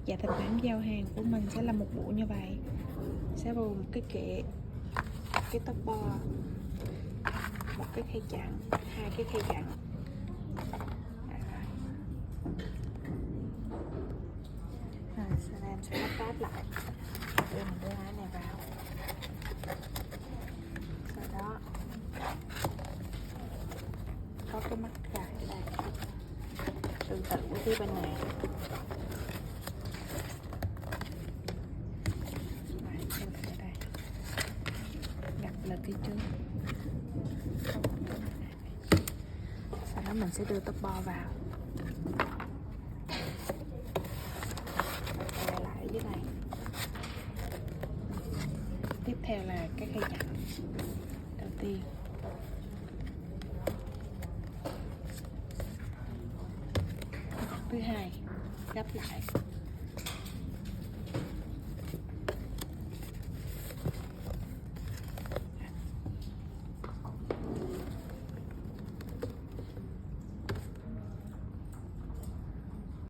Dạ, thành bản giao hàng của mình sẽ là một bộ như vậy, sẽ bao gồm một cái kệ, cái tóc bo, một cái khay chặn, hai cái khay chặn. Sau đây em sẽ lắp ráp lại, mình đưa cái này vào, sau đó có cái mắt gài ở đây, tương tự với phía bên này. Đặt lên phía trước, sau đó mình sẽ đưa tóc bo vào, quay lại ở dưới này. Tiếp theo là cái khay chặn đầu tiên, thứ hai gấp lại.